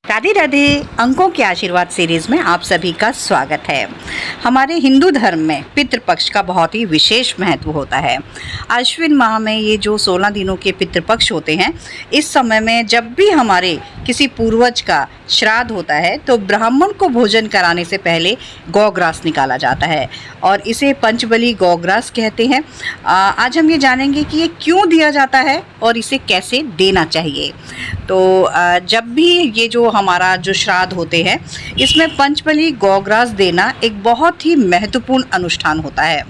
राधे राधे। अंकों के आशीर्वाद सीरीज में आप सभी का स्वागत है। हमारे हिंदू धर्म में पितृपक्ष का बहुत ही विशेष महत्व होता है। अश्विन माह में ये जो 16 दिनों के पितृपक्ष होते हैं, इस समय में जब भी हमारे किसी पूर्वज का श्राद्ध होता है तो ब्राह्मण को भोजन कराने से पहले गौग्रास निकाला जाता है और इसे पंचबली गौग्रास कहते हैं। आज हम ये जानेंगे कि ये क्यों दिया जाता है और इसे कैसे देना चाहिए। तो जब भी ये जो हमारा जो श्राद्ध होते हैं, इसमें पंचबली गौग्रास देना एक बहुत ही महत्वपूर्ण अनुष्ठान होता है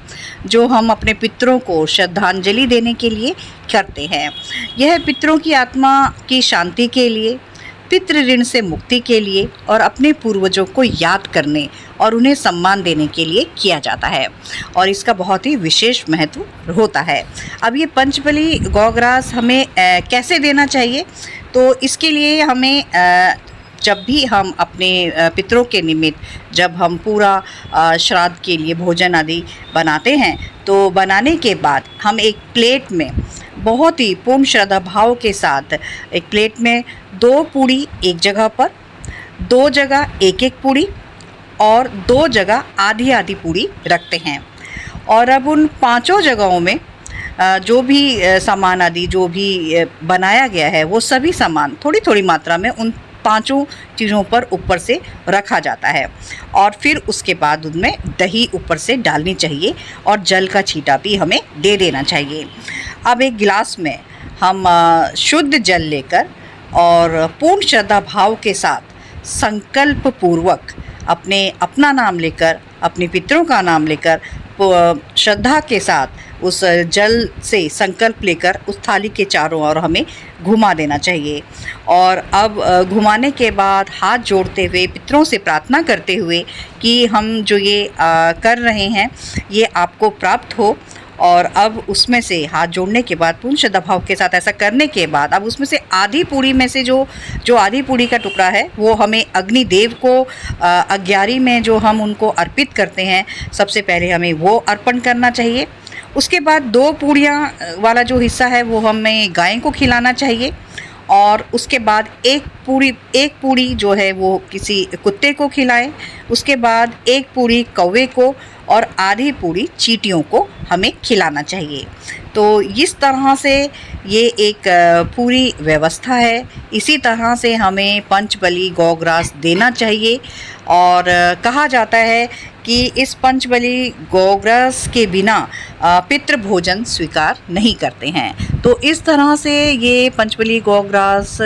जो हम अपने पितरों को श्रद्धांजलि देने के लिए करते हैं। यह पितरों की आत्मा की शांति के लिए, पितृ ऋण से मुक्ति के लिए और अपने पूर्वजों को याद करने और उन्हें सम्मान देने के लिए किया जाता है और इसका बहुत ही विशेष महत्व होता है। अब ये पंचबली गौग्रास हमें कैसे देना चाहिए, तो इसके लिए हमें जब भी हम अपने पितरों के निमित्त जब हम पूरा श्राद्ध के लिए भोजन आदि बनाते हैं, तो बनाने के बाद हम एक प्लेट में बहुत ही पूर्ण श्रद्धा भाव के साथ एक प्लेट में 2 पूड़ी एक जगह पर, 2 जगह एक पूड़ी और 2 जगह आधी पूड़ी रखते हैं। और अब उन 5 जगहों में जो भी सामान आदि जो भी बनाया गया है, वो सभी सामान थोड़ी थोड़ी मात्रा में उन 5 चीज़ों पर ऊपर से रखा जाता है और फिर उसके बाद उनमें दही ऊपर से डालनी चाहिए और जल का छींटा भी हमें दे देना चाहिए। अब एक गिलास में हम शुद्ध जल लेकर और पूर्ण श्रद्धा भाव के साथ संकल्प पूर्वक अपना नाम लेकर, अपने पितरों का नाम लेकर श्रद्धा के साथ उस जल से संकल्प लेकर उस थाली के चारों ओर हमें घुमा देना चाहिए। और अब घुमाने के बाद हाथ जोड़ते हुए पितरों से प्रार्थना करते हुए कि हम जो ये कर रहे हैं ये आपको प्राप्त हो। और अब उसमें से हाथ जोड़ने के बाद पूर्ण श्रद्धा भाव के साथ ऐसा करने के बाद अब उसमें से आधी पूड़ी में से जो आधी पूड़ी का टुकड़ा है वो हमें अग्निदेव को अग्यारी में जो हम उनको अर्पित करते हैं, सबसे पहले हमें वो अर्पण करना चाहिए। उसके बाद 2 पूड़ियाँ वाला जो हिस्सा है वो हमें गाय को खिलाना चाहिए और उसके बाद एक पूड़ी जो है वो किसी कुत्ते को खिलाएं। उसके बाद 1 पूड़ी कौवे को और आधी पूड़ी चींटियों को हमें खिलाना चाहिए। तो इस तरह से ये एक पूरी व्यवस्था है। इसी तरह से हमें पंचबली गौग्रास देना चाहिए और कहा जाता है कि इस पंचबली गौग्रास के बिना पितृ भोजन स्वीकार नहीं करते हैं। तो इस तरह से ये पंचबली गौग्रास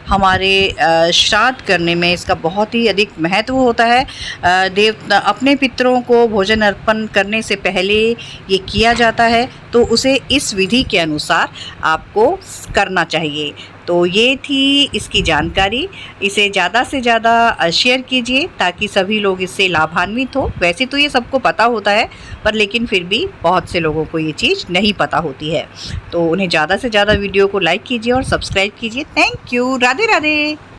हमारे श्राद्ध करने में इसका बहुत ही अधिक महत्व होता है। अपने पितरों को भोजन अर्पण करने से पहले ये किया जाता है, तो उसे इस विधि के अनुसार आपको करना चाहिए। तो ये थी इसकी जानकारी। इसे ज़्यादा से ज़्यादा शेयर कीजिए ताकि सभी लोग इससे लाभान्वित हो। वैसे तो ये सबको पता होता है, पर लेकिन फिर भी बहुत से लोगों को ये चीज़ नहीं पता होती है। तो उन्हें ज़्यादा से ज़्यादा वीडियो को लाइक कीजिए और सब्सक्राइब कीजिए। Thank you. राधे राधे।